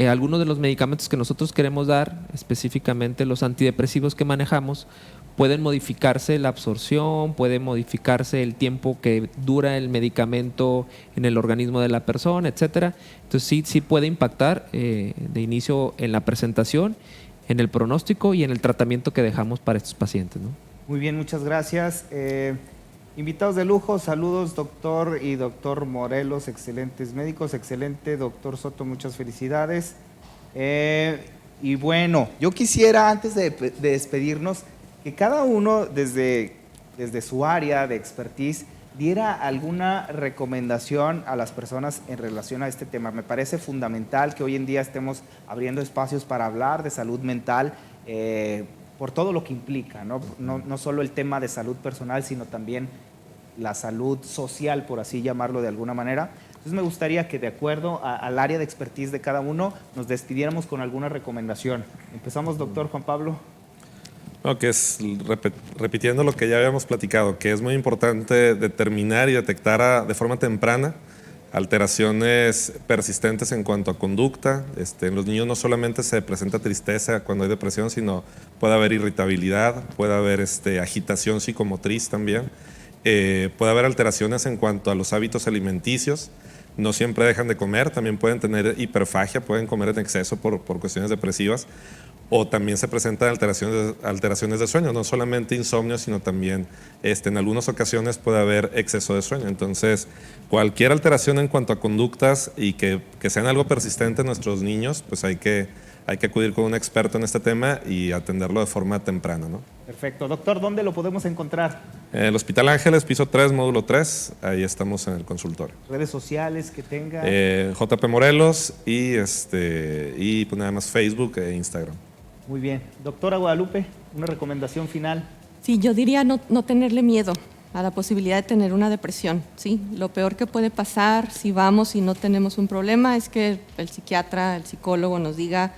algunos de los medicamentos que nosotros queremos dar, específicamente los antidepresivos que manejamos, pueden modificarse la absorción, puede modificarse el tiempo que dura el medicamento en el organismo de la persona, etcétera. Entonces sí puede impactar de inicio en la presentación, en el pronóstico y en el tratamiento que dejamos para estos pacientes, ¿no? Muy bien, muchas gracias. Invitados de lujo, saludos doctor y doctor Morelos, excelentes médicos, excelente doctor Soto, muchas felicidades. Y bueno, yo quisiera antes de despedirnos que cada uno desde su área de expertise diera alguna recomendación a las personas en relación a este tema. Me parece fundamental que hoy en día estemos abriendo espacios para hablar de salud mental, por todo lo que implica, no solo el tema de salud personal, sino también la salud social, por así llamarlo de alguna manera. Entonces me gustaría que de acuerdo al área de expertise de cada uno nos despidiéramos con alguna recomendación. Empezamos, doctor Juan Pablo. No, que es repitiendo lo que ya habíamos platicado, que es muy importante determinar y detectar de forma temprana alteraciones persistentes en cuanto a conducta. En los niños no solamente se presenta tristeza cuando hay depresión, sino puede haber irritabilidad, puede haber agitación psicomotriz también. Puede haber alteraciones en cuanto a los hábitos alimenticios. No siempre dejan de comer, también pueden tener hiperfagia, pueden comer en exceso por cuestiones depresivas. O también se presentan alteraciones de sueño, no solamente insomnio, sino también en algunas ocasiones puede haber exceso de sueño. Entonces, cualquier alteración en cuanto a conductas y que sean algo persistente en nuestros niños, pues hay que acudir con un experto en este tema y atenderlo de forma temprana, ¿no? Perfecto. Doctor, ¿dónde lo podemos encontrar? El Hospital Ángeles, piso 3, módulo 3, ahí estamos en el consultorio. Redes sociales que tenga. JP Morelos y pues nada más Facebook e Instagram. Muy bien. Doctora Guadalupe, una recomendación final. Sí, yo diría no tenerle miedo a la posibilidad de tener una depresión, ¿sí? Lo peor que puede pasar si vamos y no tenemos un problema es que el psiquiatra, el psicólogo nos diga,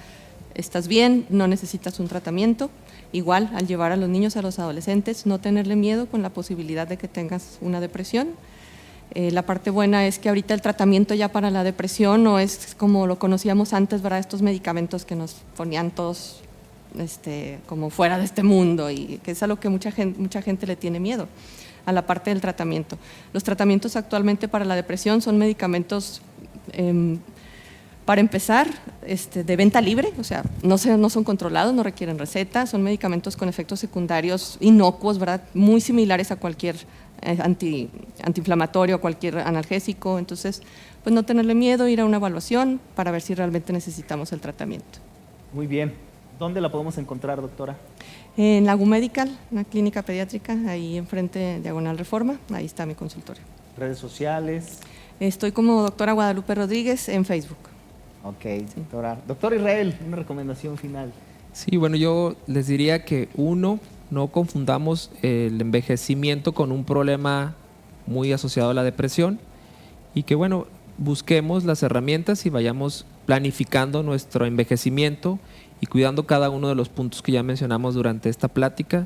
estás bien, no necesitas un tratamiento. Igual, al llevar a los niños, a los adolescentes, no tenerle miedo con la posibilidad de que tengas una depresión. La parte buena es que ahorita el tratamiento ya para la depresión no es como lo conocíamos antes, ¿verdad? Estos medicamentos que nos ponían todos como fuera de este mundo, y que es a lo que mucha gente le tiene miedo, a la parte del tratamiento. Los tratamientos actualmente para la depresión son medicamentos Para empezar, de venta libre, o sea, no son controlados, no requieren receta, son medicamentos con efectos secundarios inocuos, ¿verdad? Muy similares a cualquier antiinflamatorio, cualquier analgésico. Entonces, pues no tenerle miedo, ir a una evaluación para ver si realmente necesitamos el tratamiento. Muy bien. ¿Dónde la podemos encontrar, doctora? En Lagu Medical, una clínica pediátrica, ahí enfrente, diagonal Reforma, ahí está mi consultorio. ¿Redes sociales? Estoy como doctora Guadalupe Rodríguez en Facebook. Ok, doctora. Doctor Israel, una recomendación final. Sí, bueno, yo les diría que uno, no confundamos el envejecimiento con un problema muy asociado a la depresión y que, bueno, busquemos las herramientas y vayamos planificando nuestro envejecimiento y cuidando cada uno de los puntos que ya mencionamos durante esta plática,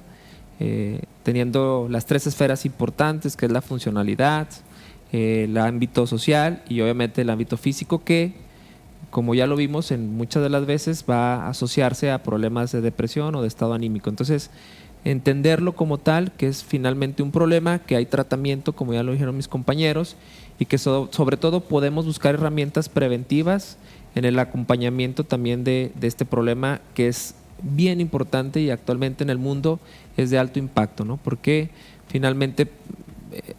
teniendo las 3 esferas importantes, que es la funcionalidad, el ámbito social y obviamente el ámbito físico, que como ya lo vimos en muchas de las veces va a asociarse a problemas de depresión o de estado anímico. Entonces, entenderlo como tal, que es finalmente un problema, que hay tratamiento, como ya lo dijeron mis compañeros, y que sobre todo podemos buscar herramientas preventivas en el acompañamiento también de este problema, que es bien importante y actualmente en el mundo es de alto impacto, ¿no? Porque finalmente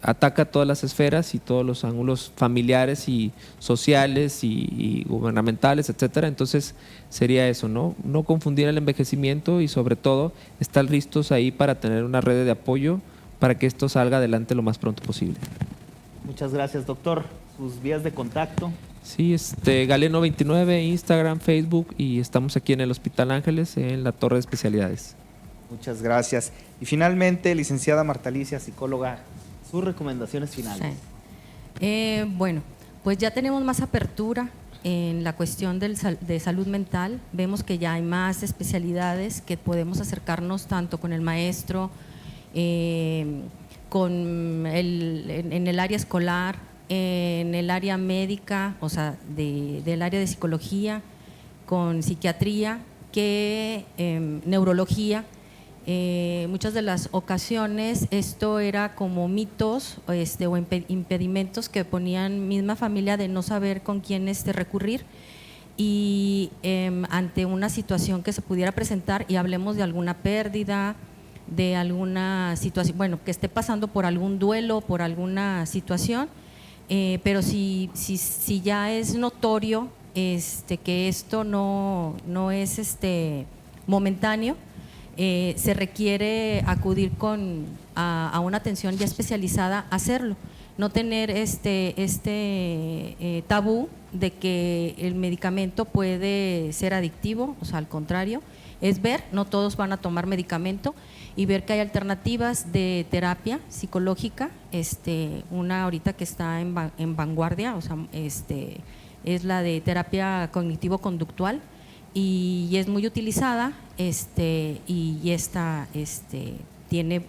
ataca todas las esferas y todos los ángulos familiares y sociales y gubernamentales, etcétera. Entonces sería eso, ¿no? No confundir el envejecimiento y sobre todo estar listos ahí para tener una red de apoyo para que esto salga adelante lo más pronto posible. Muchas gracias, doctor. Sus vías de contacto. Sí, Galeno 29, Instagram, Facebook, y estamos aquí en el Hospital Ángeles, en la Torre de Especialidades. Muchas gracias. Y finalmente, licenciada Marta Alicia, psicóloga, sus recomendaciones finales. Sí. Bueno, pues ya tenemos más apertura en la cuestión de salud mental. Vemos que ya hay más especialidades que podemos acercarnos tanto con el maestro, en el área escolar, en el área médica, o sea, del área de psicología, con psiquiatría, que neurología. Muchas de las ocasiones esto era como mitos o impedimentos que ponían misma familia de no saber con quién recurrir, y ante una situación que se pudiera presentar, y hablemos de alguna pérdida, de alguna situación, bueno, que esté pasando por algún duelo, por alguna situación, pero si ya es notorio que esto no es momentáneo, se requiere acudir a una atención ya especializada, hacerlo, no tener tabú de que el medicamento puede ser adictivo, o sea, al contrario, es ver, no todos van a tomar medicamento, y ver que hay alternativas de terapia psicológica, una ahorita que está en vanguardia, o sea, es la de terapia cognitivo-conductual, y es muy utilizada, y esta tiene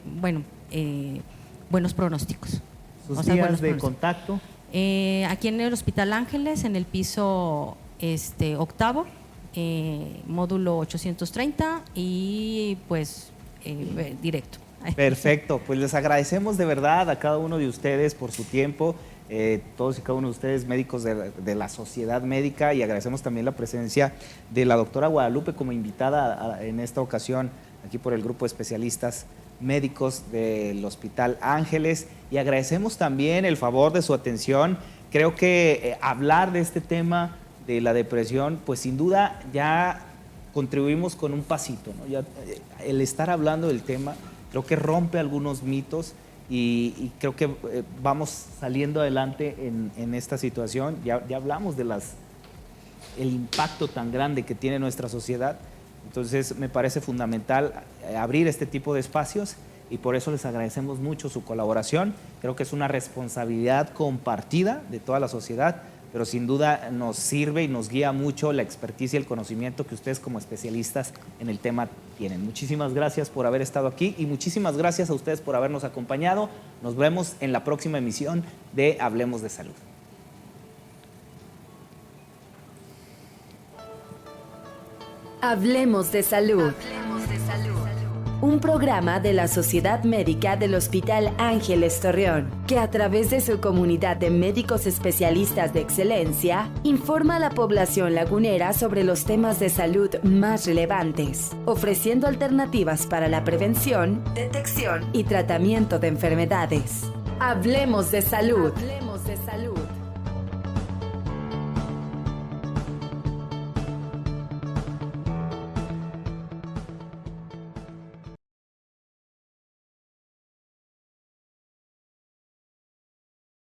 buenos pronósticos. ¿Sus vías de contacto? Aquí en el Hospital Ángeles, en el piso octavo, módulo 830, y pues directo. Perfecto, pues les agradecemos de verdad a cada uno de ustedes por su tiempo, todos y cada uno de ustedes médicos de la Sociedad Médica, y agradecemos también la presencia de la doctora Guadalupe como invitada en esta ocasión aquí por el grupo de especialistas médicos del Hospital Ángeles, y agradecemos también el favor de su atención. Creo que hablar de este tema de la depresión, pues sin duda ya contribuimos con un pasito, ¿no? Ya, el estar hablando del tema creo que rompe algunos mitos, y creo que vamos saliendo adelante en esta situación. Ya hablamos de el impacto tan grande que tiene nuestra sociedad, entonces me parece fundamental abrir este tipo de espacios, y por eso les agradecemos mucho su colaboración. Creo que es una responsabilidad compartida de toda la sociedad, pero sin duda nos sirve y nos guía mucho la experticia y el conocimiento que ustedes como especialistas en el tema tienen. Muchísimas gracias por haber estado aquí, y muchísimas gracias a ustedes por habernos acompañado. Nos vemos en la próxima emisión de Hablemos de Salud. Hablemos de salud. Hablemos de salud. un programa de la Sociedad Médica del Hospital Ángeles Torreón, que a través de su comunidad de médicos especialistas de excelencia, informa a la población lagunera sobre los temas de salud más relevantes, ofreciendo alternativas para la prevención, detección y tratamiento de enfermedades. Hablemos de salud. Hablemos de salud.